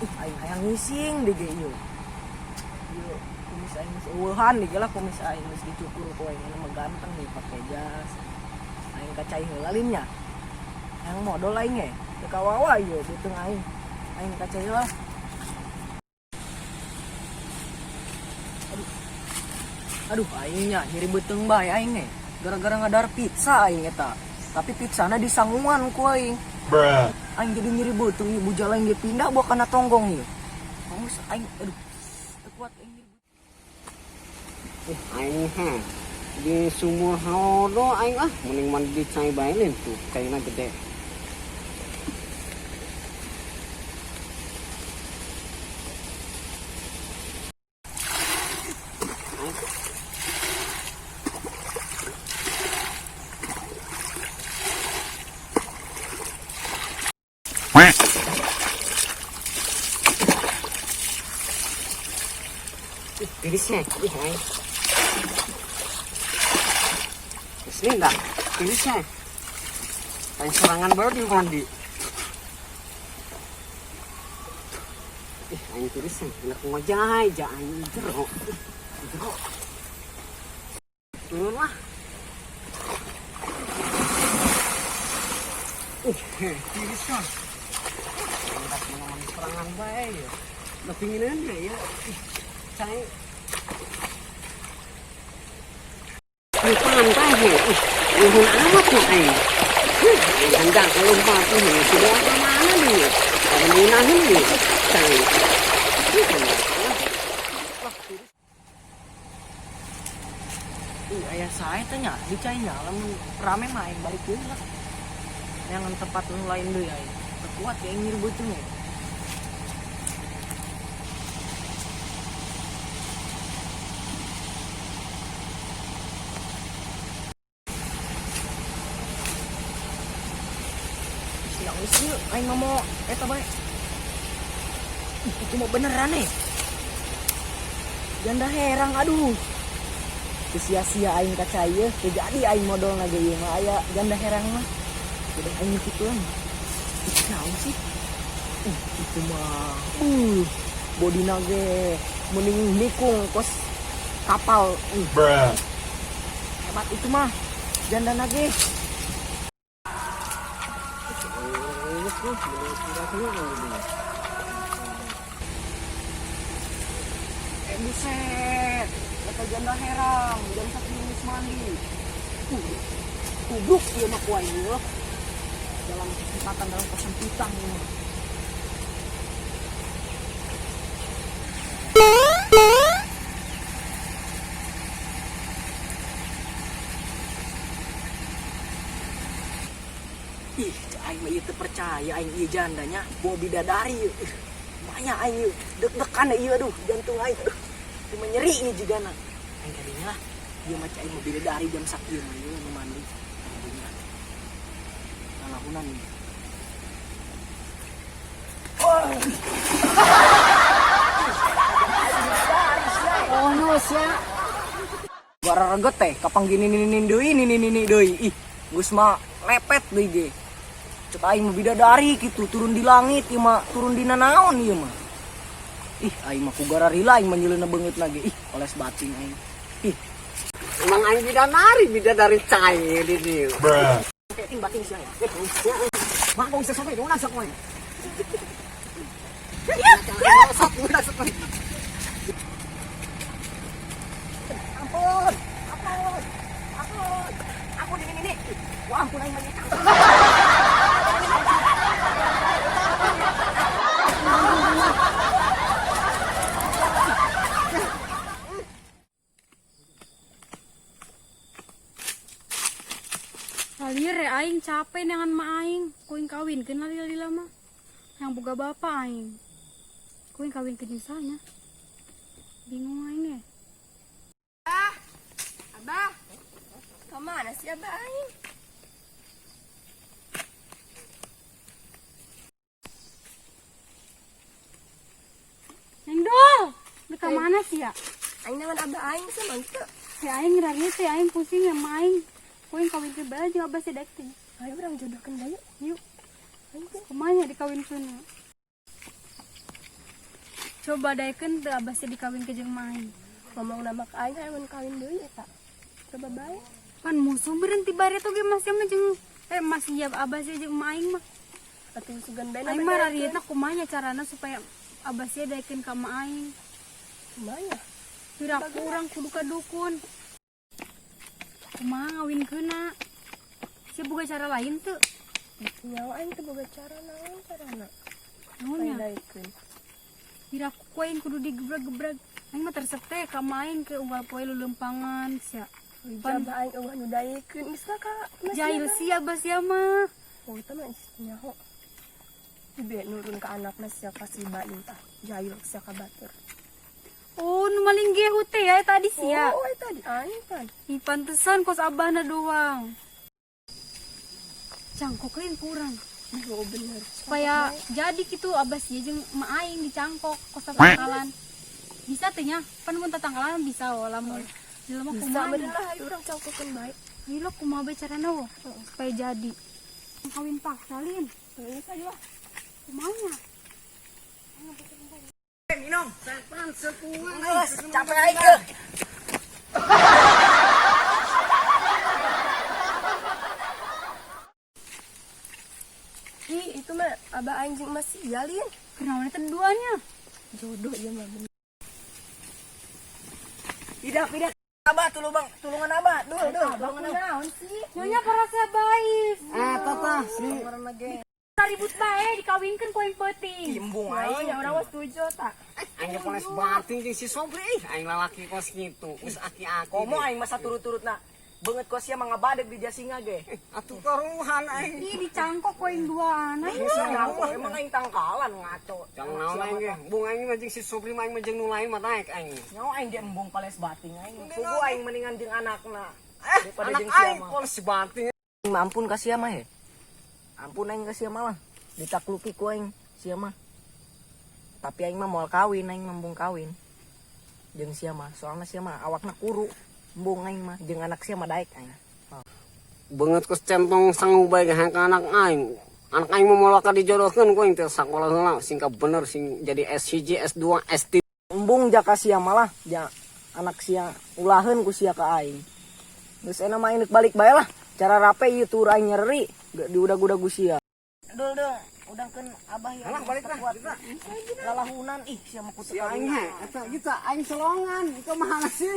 Aing hayang ngising deh ge ieu. Ieu kumis aing geus eueuhan deh lah kumis aing geus dicukur ku aing mah ganteng nih pakai jas. Aing kacai heula nya. Yang modal aing ge. Teu kawawa ieu beuteung aing. Aing kacai heula. Aduh aing nya nyeri beuteung bae aing ge. Gara-gara ngadar pizza aing eta. Tapi pizzana disanguan ku aing. Bruh. Aing jadi nyeri beuteung ieu bujal aing ge pindah bawa kana tonggong ieu. Kamu aing aduh. Teu kuat aing nyeri. Aing di sumur haodo aing mending mandi cai bae tuh kaina gede. Tirisnya, aing. Ini enggak, tirisnya. Kayak serangan baru di mandi. Aing tirisnya, enak ngojai, aing jeruk. Jeruk. Turun lah. Tirisnya. Enak meneman serangan bae ya. Lebih ngene ya. Cai. Pantai nuhun amat ya aing. Handang lompat ini sudah mana nih? Ada minahin nih. Cai. Ayah saya tanya di China lamun rame main balik deui lah. Yang tempat nu lain deui aing. Teu kuat ya nyeri beuteung ya. Siap, aing mau eta bae. Itu mau beneran nih. Janda herang aduh. Sia-sia aing kacai ye, jadi aing modal na ge ieu mah aya janda herang mah. Udah aing kituan. Itu naon sih? Itu mah. Bodina ge mending nikung kos kapal. Bruh. Hebat itu mah. Janda na ge. Buset, kata janda herang, jam 1 minus mandi. Kubruk dia mah kuai ieu. Dalam kesempatan dalam kesempitan ini. Aing mah ieu teu percaya aing ieu jandanya bawa bidadari ieu. Manya aing ieu deg-degan ieu aduh jantung aing aduh. Cuma nyeri ieu jigana. Aing kadinya lah ieu mah aing mah bidadari jam sakieu mah ieu nu mandi. Ngalahunan ieu. Oh no sia. Gara reget teh kapang gini deui deui. Ih, geus mah lepet deui ge. Cek aing mah bidadari gitu turun di langit ieu mah turun dina naon ieu mah. Ih aing mah ku gara rila aing mah nyeuleuna beungeut lagi. Ih oles batin aing. Ih emang aing bidadari cai di dieu. Bruh. ting batin sia ya. Mah kok bisa sampai dona sak we. Ampun. Ampun ini. Wah ampun aing mah. Lalir ya aing capek dengan ma aing. Kuing kawin kenal lila mah. Yang boga bapak aing. Kuing kawin ke misalnya. Bingung aing ya. Abah. Kemana sih abah aing? Neng Dol, lu ke mana sih ya? Aing nawan abah aing sih mantep. Si aing ngerangnya si aing pusing ya ma aing. Kuing kawin ke bala jeung abah sedek teh. Ayo orang jodohkan bayu. Yuk. Kemana dikawin sana? Coba daikan teu abah sia dikawin ke jeung maing. Ngomong nama ke aing hayang kawin deui eta. Coba bae. Pan musuh berhenti bare tuh ge masih mah jeung masih ya abah sia jeung maing mah. Atuh sugan bae. Aing mah rarieutna kumaha carana supaya abah sia daikan ka maing. Kumaha? Pira kurang kudu ka dukun. Kumaha ngawinkeunna? Sia boga cara lain teu? Nyawa aing teu boga cara naon carana. Naon nya? Daikeun. Pira kuain kudu digebrag-gebrag. Aing mah tersep teh ka maing ke unggal poe leuleumpangan sia. Pan aing eueuh nu daikeun bisa ka. Jahil sia abah sia mah. Oh, itu mah nyaho. Ibe nurun ke anakna sia ka si bain tah. Jahil sia ka batur. Oh, nu maling gehu teh ya tadi sia. Oh, eta di aing pan. Ih, pantesan kos abahna doang. Cangkok lain kurang. Oh, bener. Supaya jadi gitu abah sia jeung emak aing dicangkok kos tatangkalan. Bisa teh nya? Pan mun tatangkalan bisa we lamun. Jelema Bisa kumaha? bener lah hayu urang cangkokeun bae. Ayo lo kumaha bae carana wo supaya jadi. Kawin paksa lin. Geus aja lah. Kumaha nya? Minum. Setan sepuan. Males, capek aing ke. Ih, itu mah abah aing jeung masih jalin. Kenaon eta duanya? Jodoh ieu mah bener. Tidak. Abah tulungan abah. Duh, tulungan abah. Naon sih? Nyonya parasa baik. Tata si Orang lagi. Ribut bae dikawinkeun ku aing peuting. Imbung Aing aing. ya urang mah setuju tak. aing poles bating jeung si Sobri. Aing lalaki kos kitu. Geus aki-aki. Komo aing masa turut-turutna. Beungeut kos sia mangga badeg di Jasinga ge. Atuh karuhan aing. Ih dicangkok ku aing dua anak. Emang aing tangkalan ngaco. Jangan naon aing ge. Bung aing mah jeung si Sobri mah aing mah jeung nu lain mah daek aing. Nyawa aing ge embung pales bating aing. Pugu aing mendingan jeung anakna. Daripada Anak jeung sia aing mah. poles bating. Ampun ka sia mah he. Ampun aing ka sia mah lah. Ditakluki ku aing sia mah. Tapi aing mah moal kawin, aing mambung kawin. Jeung sia mah, soalna sia mah awakna kuru. Embung aing mah jeung anak sia mah daek aing. Beungeut kos centong sangu bae ka anak aing. Anak aing mau moal ka dijodohkeun ku aing teh sakola heula sing ka bener sing jadi S1, S2, S3. Embung jaka sia malah ja anak sia ulaheun ku sia ka aing. Geus ena mah aing balik bae lah. Cara rape ieu tur aing nyeri diudag-udag ku sia. Dul, udangkeun abah ya. Alah balik lah. Lalahunan ih sia mah kutu Si aing he eta kita aing solongan. Itu mah sih.